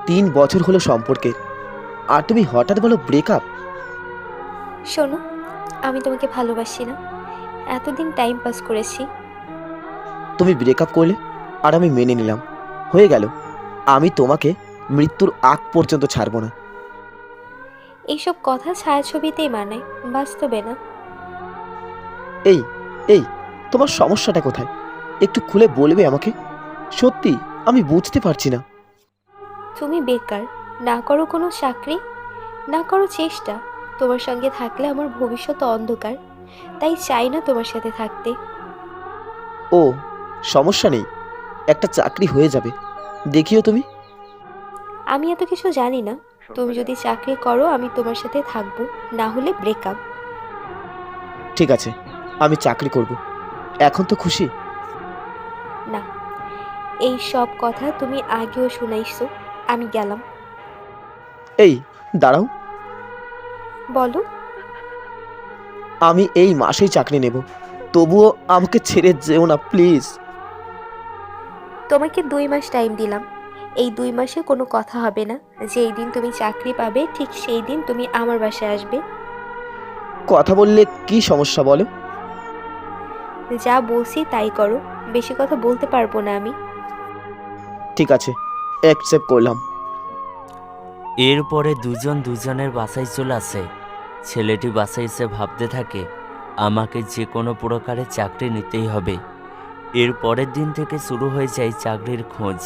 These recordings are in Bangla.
3 বছর হলো সম্পর্কের, আর তুমি হঠাৎ বলো ব্রেকআপ। শোনো, আমি তোমাকে ভালোবাসি না। এতদিন টাইম পাস করেছি। তুমি ব্রেকআপ করলে আর আমি মেনে নিলাম, হয়ে গেল। আমি তোমাকে মৃত্যুর আগ পর্যন্ত ছাড়বো না। এইসব কথা ছায়াছবিতেই মানায়, বাস্তবে না। এই এই তোমার সমস্যাটা কোথায়? একটু খুলে বলবে আমাকে? সত্যি আমি বুঝতে পারছি না। তুমি বেকার, না করো কোনো চাকরি, না করো চেষ্টা। তোমার সঙ্গে থাকলে আমার ভবিষ্যৎ অন্ধকার, তাই চাই না তোমার সাথে থাকতে। ও, সমস্যা নেই, একটা চাকরি হয়ে যাবে, দেখিও তুমি। আমি এত কিছু জানি না। তুমি যদি চাকরি করো আমি তোমার সাথে থাকবো, না হলে ব্রেকআপ। ঠিক আছে, আমি চাকরি করব। এখন তো খুশি? না, এই সব কথা তুমি আগেও শুনাইছো। আমি গেলাম। এই দাঁড়াও, বলো। আমি এই মাসেই চাকরি নেব, তবুও আমাকে ছেড়ে যেও না প্লিজ। তোমাকে 2 মাস টাইম দিলাম। এই 2 মাসে কোনো কথা হবে না। যেই দিন তুমি চাকরি পাবে ঠিক সেই দিন তুমি আমার বাসায় আসবে। কথা বললে কি সমস্যা বলো? যা বলছি তাই করো। বেশি কথা বলতে পারবো না আমি। ঠিক আছে, অ্যাকসেপ্ট করলাম। এরপরে দুজন দুজনের বাসায় চলে আসে। ছেলেটি বাসায় এসে ভাবতে থাকে, আমাকে যে কোনো প্রকারে চাকরি নিতেই হবে। এর পরের দিন থেকে শুরু হয়ে যায় চাকরির খোঁজ।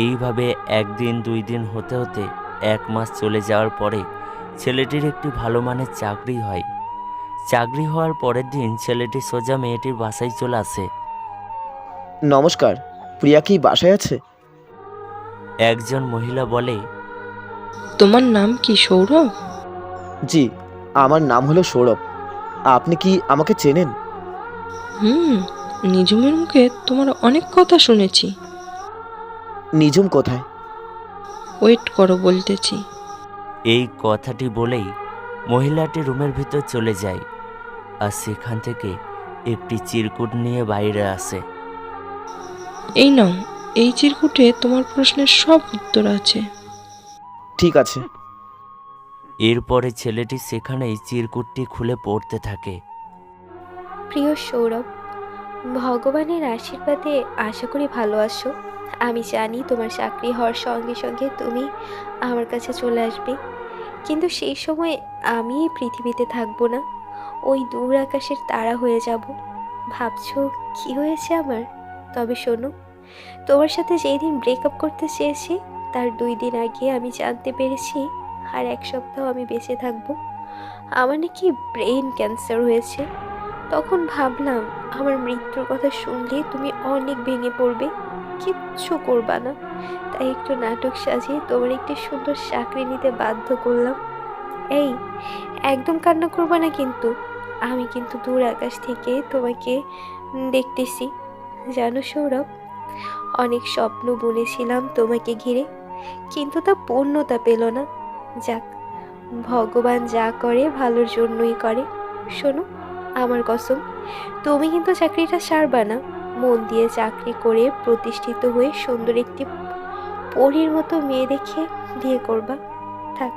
এইভাবে 1 দিন 2 দিন হতে হতে 1 মাস চলে যাওয়ার পরে ছেলেটির একটি ভালো মানের চাকরি হয়। চাকরি হওয়ার পরের দিন ছেলেটি সোজা মেয়েটির বাসায় চলে আসে। নমস্কার, প্রিয়া কি বাসায় আছে? একজন মহিলা বলে, তোমার নাম কি সৌরভ? জি, আমার নাম হলো সৌরভ। আপনি কি আমাকে চেনেন? হুম, নিজুমের মুখে তোমার অনেক কথা শুনেছি। নিজুম কোথায়? ওয়েট করো, বলতেছি। এই কথাটি বলেই মহিলাটি রুমের ভিতর চলে যায়, আর সেখান থেকে একটি চিরকুট নিয়ে বাইরে আসে। এই নাও, এই চিরকুটে তোমার প্রশ্নের সব উত্তর আছে। ঠিক আছে। এরপরে ছেলেটি সেখানেই চিরকুটটি খুলে পড়তে থাকে। প্রিয় সৌরভ, ভগবানের আশীর্বাদে আশা করি ভালো আছো। আমি জানি তোমার চাকরি হওয়ার সঙ্গে সঙ্গে তুমি আমার কাছে চলে আসবে, কিন্তু সেই সময় আমি এই পৃথিবীতে থাকবো না। ওই দূর আকাশের তারা হয়ে যাব। ভাবছো কি হয়েছে আমার? তবে শোনো, তোমার সাথে যেই দিন ব্রেকআপ করতে চেয়েছি তার 2 দিন আগে আমি জানতে পেরেছি আর 1 সপ্তাহ আমি বেঁচে থাকবো। আমার নাকি ব্রেন ক্যান্সার হয়েছে। তখন ভাবলাম আমার মৃত্যুর কথা শুনলে তুমি অনেক ভেঙে পড়বে, কিচ্ছু করবা না। তাই একটু নাটক সাজিয়ে তোমার একটি সুন্দর চাকরি নিতে বাধ্য করলাম। এই, একদম কান্না করবা না কিন্তু। আমি কিন্তু দূর আকাশ থেকে তোমাকে দেখতেছি। জানো সৌরভ, অনেক স্বপ্ন বুনেছিলাম তোমাকে ঘিরে, কিন্তু তা পূর্ণতা পেল না। যাক, ভগবান যা করে ভালোর জন্যই করে। শোনো, আমার কসম, তুমি কিন্তু চাকরিটা ছাড়বা না। মন দিয়ে চাকরি করে প্রতিষ্ঠিত হয়ে সুন্দর একটি পরীর মতো মেয়ে দেখে বিয়ে করবা। থাক,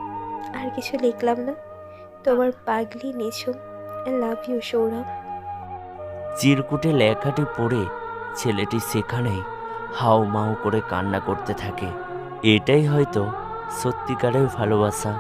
আর কিছু লিখলাম না। তোমার পাগলি নিঝুম। I love you Sourav. চিরকুটে লেখাটি পড়ে ছেলেটি সেখানেই হাউ মাউ করে কান্না করতে থাকে। এটাই হয়তো সত্যিকারের ভালোবাসা।